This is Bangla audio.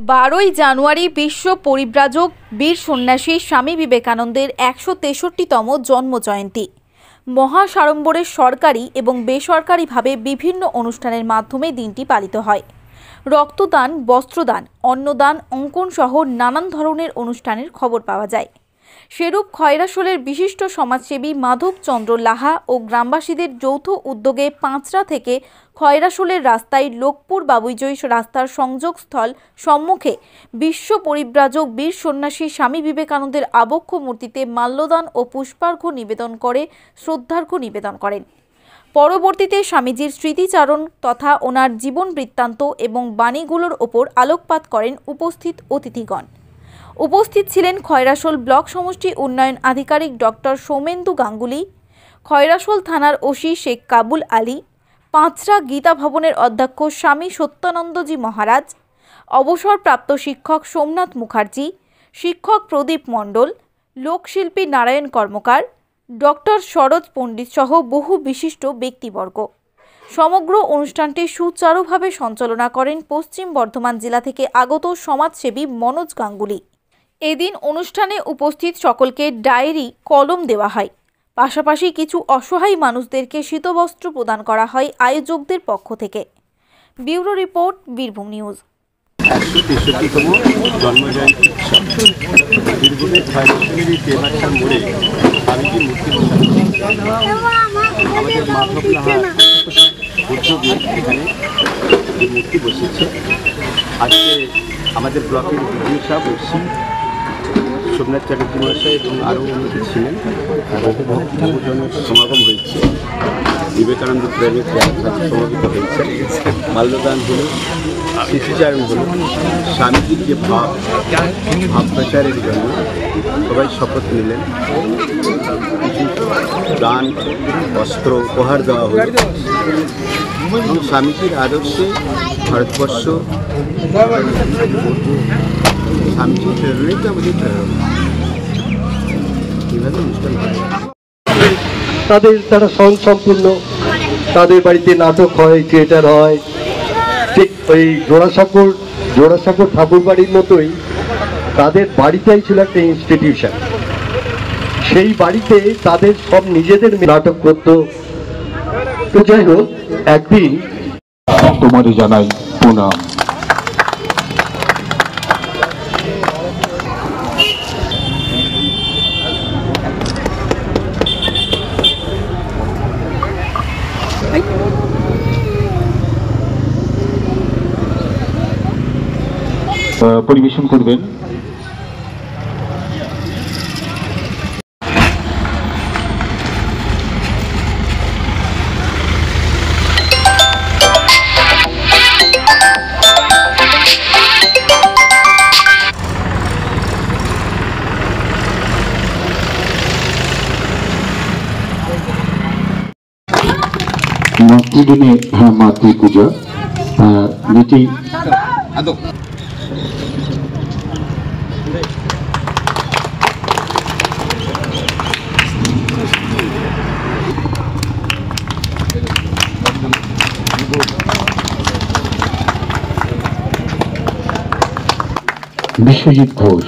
12ই জানুয়ারি বিশ্ব পরিব্রাজক বীর সন্ন্যাসী স্বামী বিবেকানন্দের 163তম জন্মজয়ন্তী। মহাসাড়ম্বরে সরকারি এবং বেসরকারিভাবে বিভিন্ন অনুষ্ঠানের মাধ্যমে দিনটি পালিত হয়। রক্তদান, বস্ত্রদান, অন্নদান, অঙ্কন সহ নানান ধরনের অনুষ্ঠানের খবর পাওয়া যায়। সেরূপ খয়রাশোলের বিশিষ্ট সমাজসেবী মাধব চন্দ্র লাহা ও গ্রামবাসীদের যৌথ উদ্যোগে পাঁচরা থেকে খয়রাশোলের রাস্তায় লোকপুর বাবুইজয়ী রাস্তার সংযোগস্থল সম্মুখে বিশ্ব পরিব্রাজক বীর সন্ন্যাসী স্বামী বিবেকানন্দের আবক্ষ মূর্তিতে মাল্যদান ও পুষ্পার্ঘ্য নিবেদন করে শ্রদ্ধার্ঘ্য নিবেদন করেন। পরবর্তীতে স্বামীজির স্মৃতিচারণ তথা ওনার জীবন বৃত্তান্ত এবং বাণীগুলোর ওপর আলোকপাত করেন উপস্থিত অতিথিগণ। উপস্থিত ছিলেন খয়রাশোল ব্লক সমষ্টি উন্নয়ন আধিকারিক ডক্টর সৌমেন্দু গাঙ্গুলি, খয়রাশোল থানার ওসি শেখ কাবুল আলী, পাঁচরা গীতা ভবনের অধ্যক্ষ স্বামী সত্যানন্দজি মহারাজ, অবসরপ্রাপ্ত শিক্ষক সোমনাথ মুখার্জি, শিক্ষক প্রদীপ মণ্ডল, লোকশিল্পী নারায়ণ কর্মকার, ডক্টর সরোজ পণ্ডিত সহ বহু বিশিষ্ট ব্যক্তিবর্গ। সমগ্র অনুষ্ঠানটি সুচারুভাবে সঞ্চালনা করেন পশ্চিম বর্ধমান জেলা থেকে আগত সমাজসেবী মনোজ গাঙ্গুলি। এদিন অনুষ্ঠানে উপস্থিত সকলকে ডায়েরি, কলম দেওয়া হয়। পাশাপাশি কিছু অসহায় মানুষদেরকে শীতবস্ত্র প্রদান করা হয় আয়োজকদের পক্ষ থেকে। Bureau report, Birbhum news. 163তম জন্মজয়ন্তী উৎসব বীরভূমের খয়রাশোলের টেমারটার মোড়ে স্বামীজির মূর্তি আমাদের মাধব লাহা উদ্যোগে এখানে এই মূর্তি বসেছে। আজকে আমাদের ব্লকের বিডিও সাহেব ওসি সোমনাথ চ্যাটার্জি মহাশয় এবং আরও অনেকে ছিলেন। বহুজনের সমাগম হয়েছে। বিবেকানন্দ প্রেমিক সমাবেত হয়েছে। মাল্যদান হলো, স্মৃতিচারণ হলো, স্বামীজির যে ভাব প্রচারের জন্য সবাই শপথ নিলেন। কিছু দান, বস্ত্র উপহার দেওয়া হলো এবং স্বামীজির আদর্শে ভারতবর্ষ স্বামীজির প্রেরণাই তো আমাদের প্রেরণা। এইভাবে অনুষ্ঠান হয়। তারা স্বয়ংসম্পূর্ণ, তাদের বাড়িতে নাটক হয়, থিয়েটার হয়, ঠিক ওই জোড়াসাঁকোর ঠাকুর বাড়ির মতোই তাদের বাড়িটাই ছিল একটা ইনস্টিটিউশন। সেই বাড়িতে তাদের সব নিজেদের নাটক করতো। তো যাই হোক, একদিন তোমারই জানাই প্রণাম। পরিবেশন করবেন মাতৃদিনে মাতৃ পূজা যেটি বিশ্বজিৎ ঘোষ।